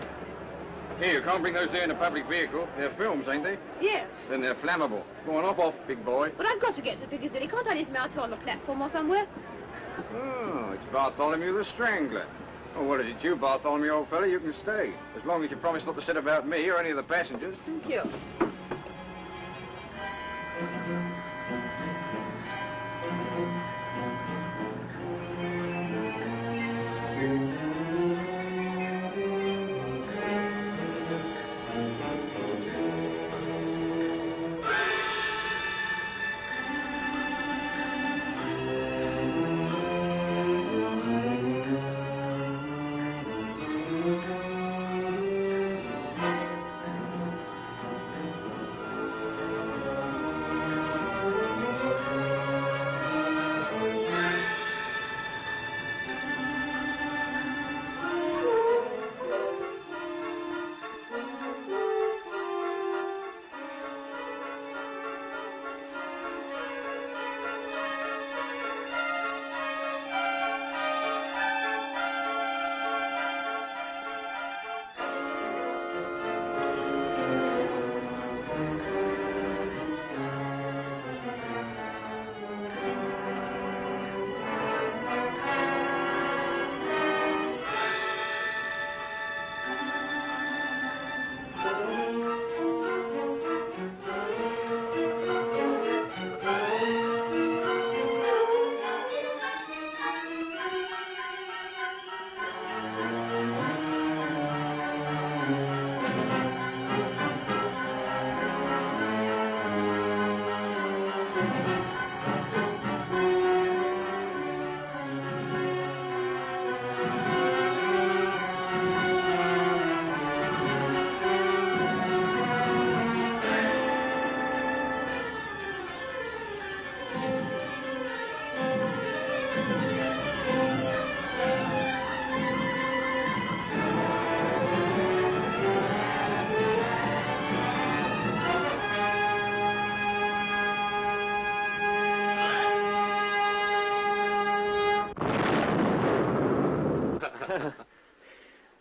Here, you can't bring those there in a public vehicle. They're films, ain't they? Yes. Then they're flammable. Go on, off, big boy. But I've got to get to Piccadilly. Can't I leave them out here on the platform or somewhere? Oh, it's Bartholomew the Strangler. Oh, what is it, you, Bartholomew, old fella? You can stay. As long as you promise not to say about me or any of the passengers. Thank you.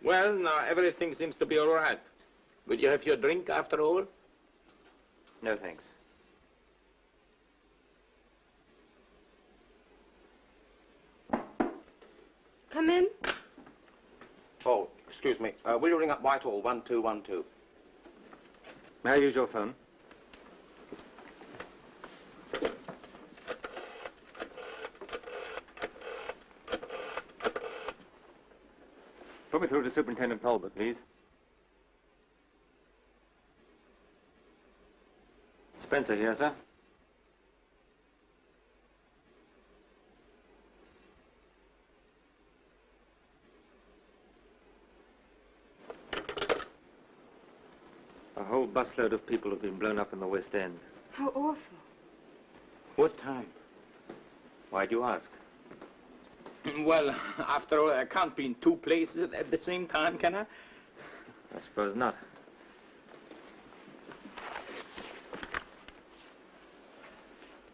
Well, now everything seems to be all right. Would you have your drink after all? No, thanks. Come in. Oh, excuse me. Will you ring up Whitehall 1212? May I use your phone? Put me through to Superintendent Talbot, please. Spencer here, sir. A whole busload of people have been blown up in the West End. How awful. What time? Why do you ask? Well, after all, I can't be in two places at the same time, can I? I suppose not.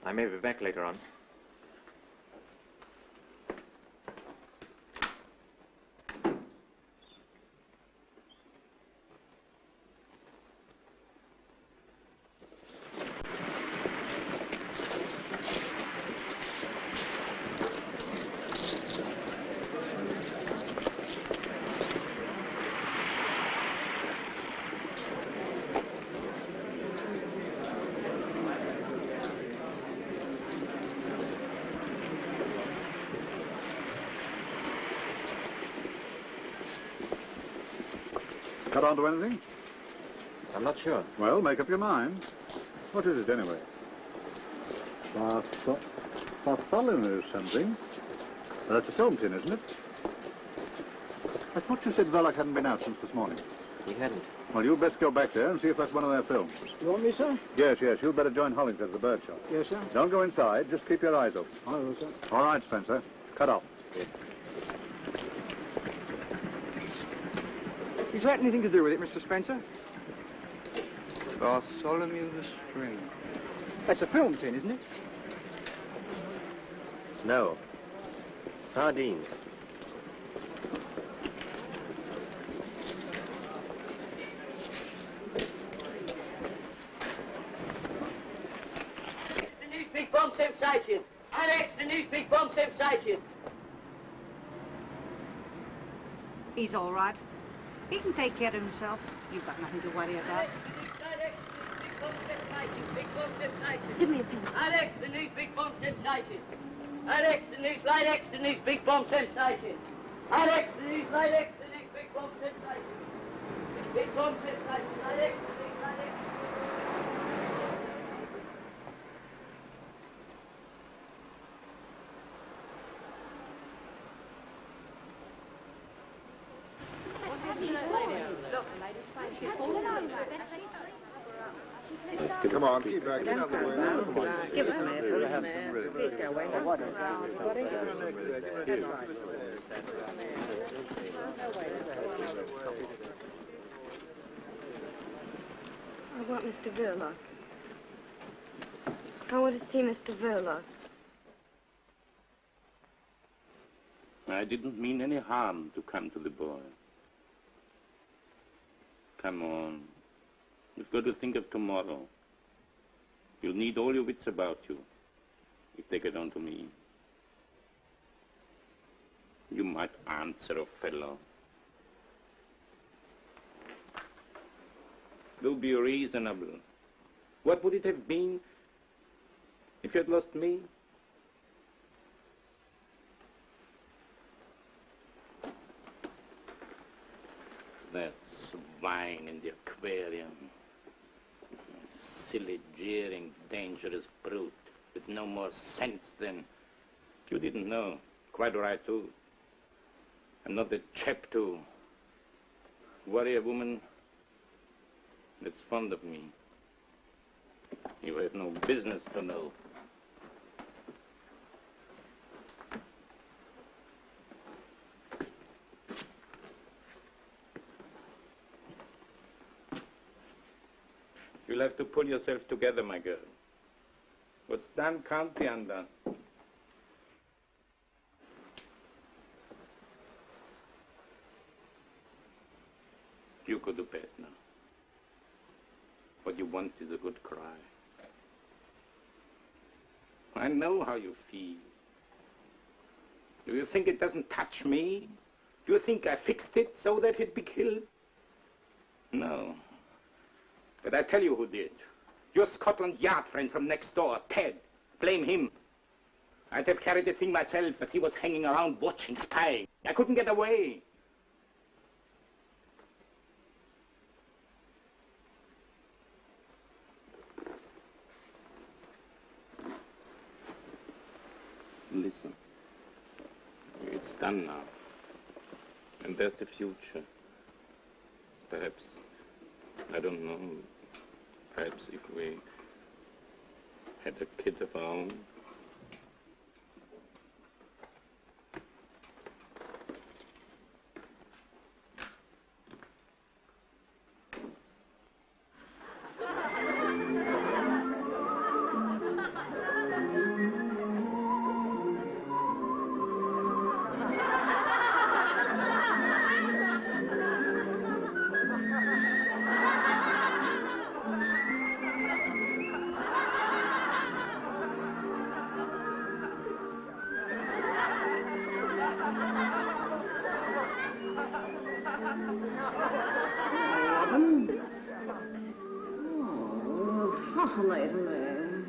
I may be back later on. Got on to anything? I'm not sure. Well, make up your mind. What is it, anyway? Bartholomew something. That's a film tin, isn't it? I thought you said Verloc hadn't been out since this morning. He hadn't. Well, you'd best go back there and see if that's one of their films. You want me, sir? Yes, yes. You'd better join Hollington at the bird shop. Yes, sir. Don't go inside. Just keep your eyes open. I will, sir. All right, Spencer. Cut off. Is that anything to do with it, Mr. Spencer? Bartholomew the String. That's a film tin, isn't it? No. Sardines. The news big bomb sensation. Alex, the news big bomb sensation. He's all right. He can take care of himself. You've got nothing to worry about. Big bomb sensation. Give me a pen. Alex, the news big bomb sensation. Alex, the news light X, the news big bomb sensation. Alex, the news light X, the news big bomb sensation. Big bomb sensation. Alex, the news light X. Come on, keep back. Get out of the way. Give us a minute. Please go away. I want Mr. Verloc. I want to see Mr. Verloc. I didn't mean any harm to come to the boy. Come on. You've got to think of tomorrow. You'll need all your wits about you if they get on to me. You might answer a fellow. Do be reasonable. What would it have been if you had lost me? That swine in the aquarium. Silly, jeering, dangerous brute with no more sense than... You didn't know. Quite right, too. I'm not the chap to worry a woman that's fond of me. You have no business to know. You'll have to pull yourself together, my girl. What's done can't be undone. You go to bed now. What you want is a good cry. I know how you feel. Do you think it doesn't touch me? Do you think I fixed it so that he'd be killed? No. But I tell you who did. Your Scotland Yard friend from next door, Ted. Blame him. I'd have carried the thing myself, but he was hanging around watching, spying. I couldn't get away. Listen. It's done now. And there's the future. Perhaps, I don't know, perhaps if we had a kid of our own. Fascinating man.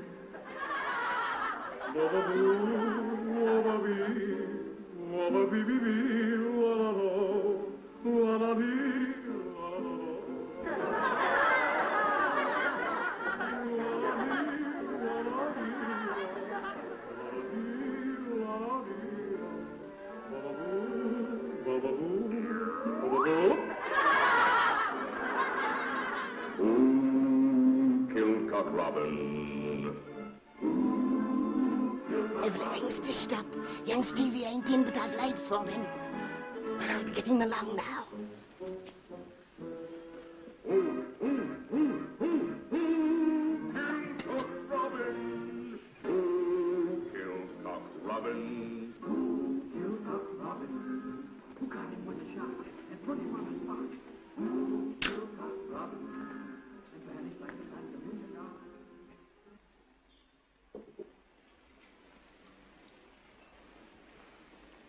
Young Stevie ain't in, but I've laid for him. But I'll be getting along now.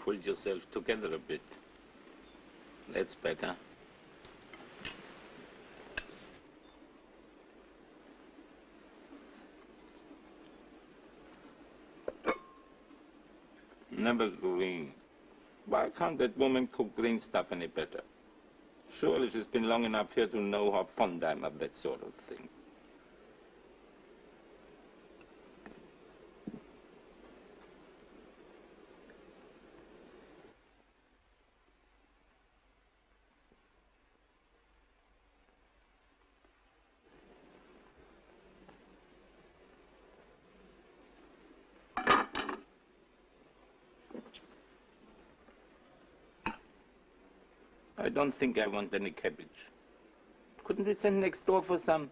Pull yourself together a bit. That's better. Never green. Why can't that woman cook green stuff any better? Surely she's been long enough here to know how fond I'm of that sort of thing. I don't think I want any cabbage. Couldn't we send next door for some?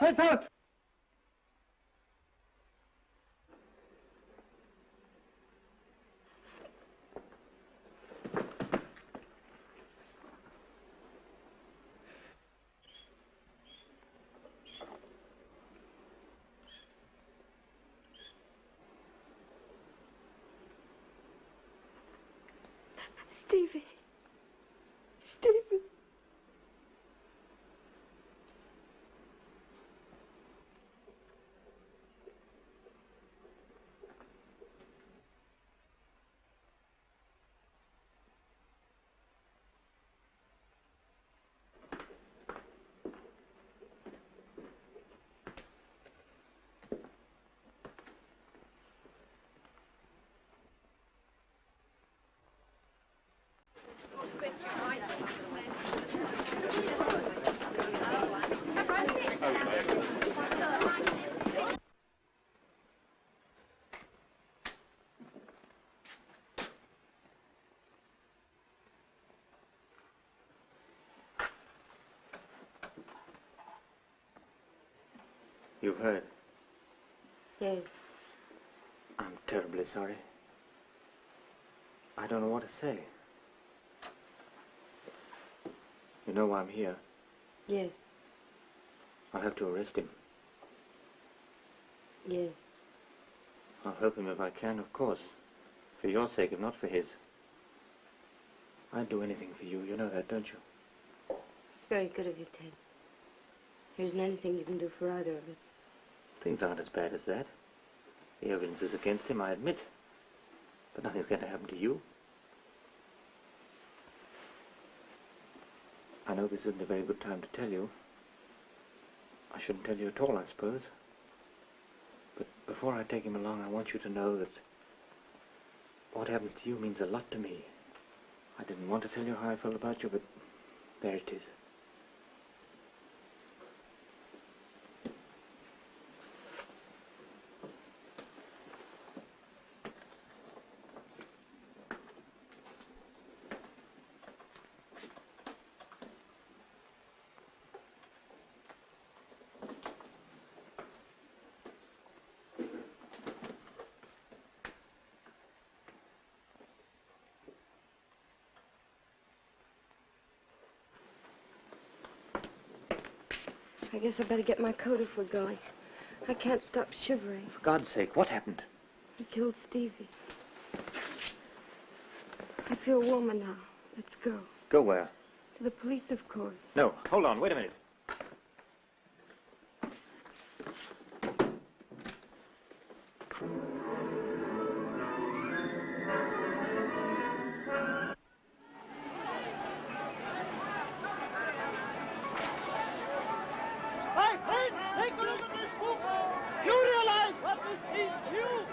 Hey, Tot! Stevie. Stevie. You've heard. Yes. I'm terribly sorry. I don't know what to say. You know why I'm here? Yes. I'll have to arrest him. Yes. I'll help him if I can, of course. For your sake, if not for his. I'd do anything for you. You know that, don't you? It's very good of you, Ted. There isn't anything you can do for either of us. Things aren't as bad as that. The evidence is against him, I admit. But nothing's going to happen to you. I know this isn't a very good time to tell you. I shouldn't tell you at all, I suppose. But before I take him along, I want you to know that What happens to you means a lot to me. I didn't want to tell you how I felt about you, but there it is. I guess I better get my coat if we're going. I can't stop shivering. For God's sake, what happened? He killed Stevie. I feel warmer now. Let's go. Go where? To the police, of course. No, hold on, wait a minute. My friend, take a look at this book. You realize what this means to you?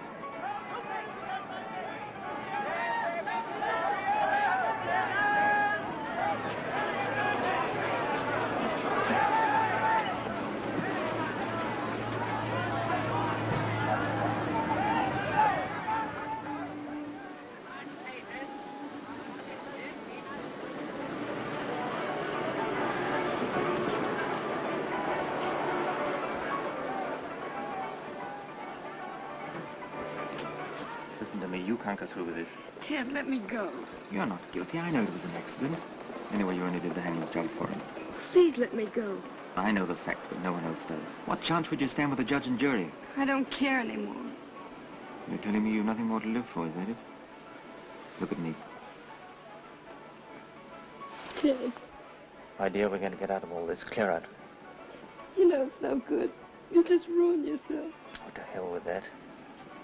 Listen to me, you can't go through with this. Ted, let me go. You're not guilty. I know it was an accident. Anyway, you only did the hangman's job for him. Please let me go. I know the facts, but no one else does. What chance would you stand with the judge and jury? I don't care anymore. You're telling me you've nothing more to live for, is that it? Look at me. Ted, My dear, we're going to get out of all this. Clear out. you know it's no good. You'll just ruin yourself. Oh, to hell with that.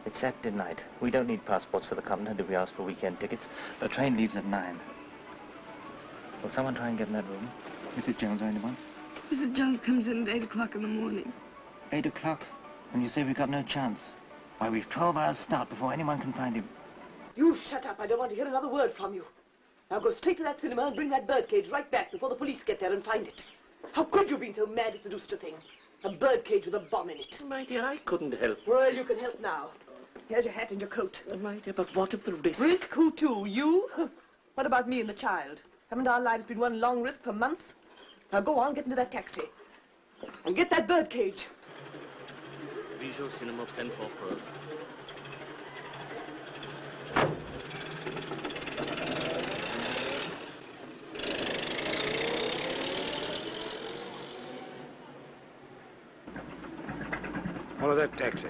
It's Saturday night. We don't need passports for the continent if we ask for weekend tickets. The train leaves at 9. Will someone try and get in that room? Mrs. Jones or anyone? Mrs. Jones comes in at 8 o'clock in the morning. 8 o'clock? And you say we've got no chance? Why, we've 12 hours start before anyone can find him. You shut up. I don't want to hear another word from you. Now go straight to that cinema and bring that birdcage right back before the police get there and find it. How could you be so mad as to do such a thing? A birdcage with a bomb in it. My dear, I couldn't help. Well, you can help now. Here's your hat and your coat. My dear, but what of the risk? Risk? Who to? You? What about me and the child? Haven't our lives been one long risk for months? Now go on, get into that taxi. And get that birdcage. Visual Cinema, Penforth Road. Follow that taxi.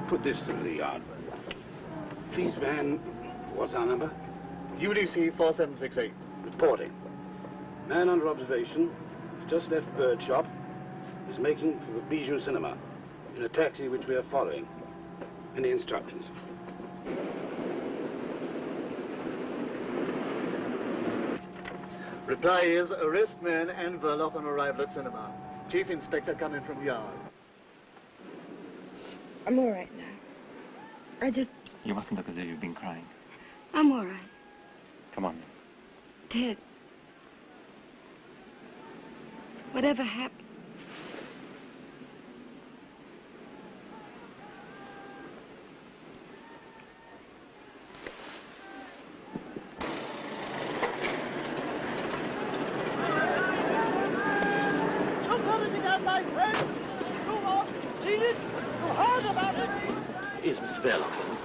Put this through the yard. Police van, what's our number? UDC 4768. Reporting. Man under observation, just left bird shop, is making for the Bijou Cinema in a taxi which we are following. Any instructions? Reply is arrest man and Verloc on arrival at cinema. Chief Inspector coming from yard. I'm all right now. You mustn't look as if you've been crying. I'm all right. Come on. Ted, whatever happened, My friend, you want seen it? You heard about it? Is Mr. Verloc in?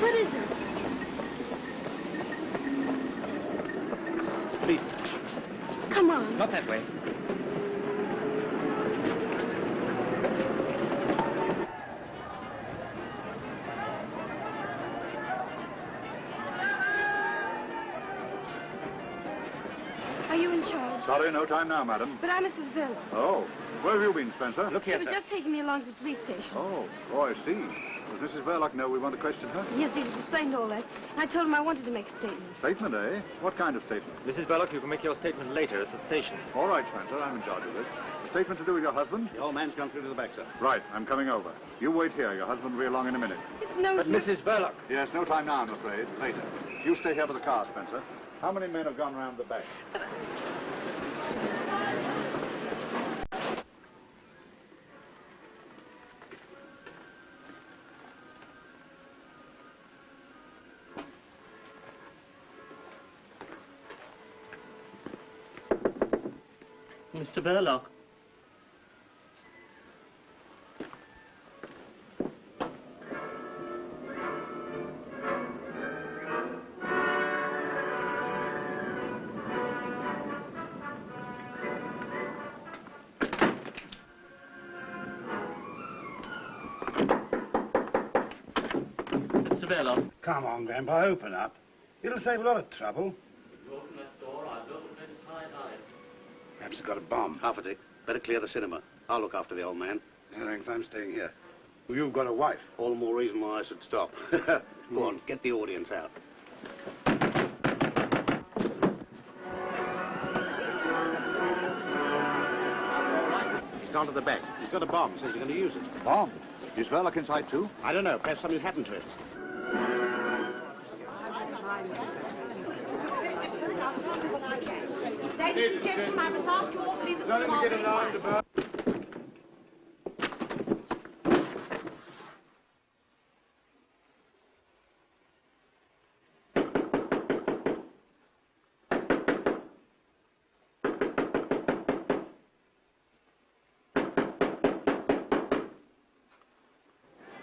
what is it? It's a police station. Come on. Not that way. Are you in charge? Sorry, no time now, madam. But I'm Mrs. Villa. Oh, where have you been, Spencer? Look He here, was sir. just taking me along to the police station. Oh, I see. Does Mrs. Verloc know we want to question her? Yes, he's explained all that. I told him I wanted to make a statement. Statement, eh? What kind of statement? Mrs. Verloc, you can make your statement later at the station. All right, Spencer, I'm in charge of this. A statement to do with your husband? The old man's gone through to the back, sir. Right, I'm coming over. You wait here. Your husband will be along in a minute. It's no But use. Mrs. Verloc... Yes, no time now, I'm afraid. Later. You stay here with the car, Spencer. How many men have gone round the back? Mr. Verloc. Mr. Verloc. Come on, Grandpa, open up. It'll save a lot of trouble. You open that door, I'll open this side-eye. Perhaps it's got a bomb. Half a dick. Better clear the cinema. I'll look after the old man. No, thanks, I'm staying here. Well, you've got a wife. All the more reason why I should stop. Go on, get the audience out. He's gone to the back. He's got a bomb. Says he's going to use it. Bomb? Is Verloc inside, too? I don't know. Perhaps something's happened to it. Ladies and gentlemen, I must ask you all to leave the cinema.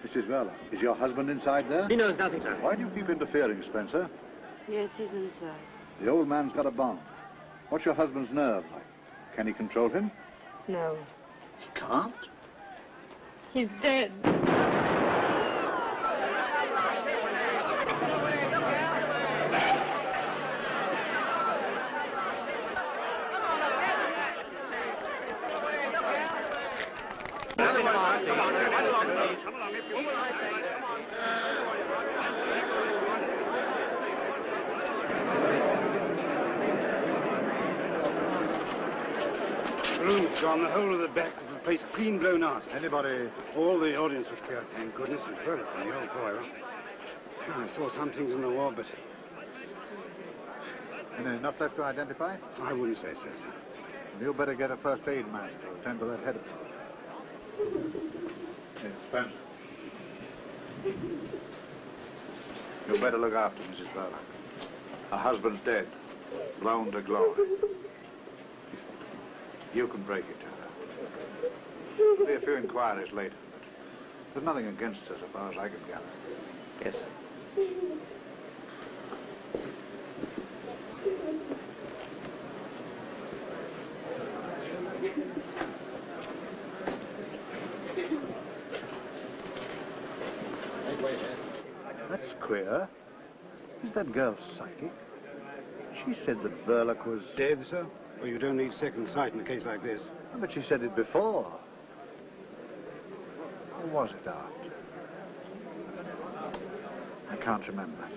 Mrs. Verloc, is your husband inside there? He knows nothing, sir. Why do you keep interfering, Spencer? Yes, he's inside. The old man's got a bomb. What's your husband's nerve like? Can he control him? No. He can't? He's dead. The room's gone. The whole of the back of the place clean blown out. Anybody? All the audience was clear. Thank goodness we heard it from the old boy. I saw some things in the wall, but Enough left to identify? I wouldn't say so, sir. You better get a first aid man to attend to that head of yours. Hey, Spencer. You better look after Mrs. Verloc. Her husband's dead. Blown to glory. You can break it to her. There'll be a few inquiries later, but there's nothing against her so far as I can gather. Yes, sir. That's queer. Is that girl psychic? She said that Verloc was... Dead, sir? Well, you don't need second sight in a case like this. But she said it before. Or was it, Art? I can't remember.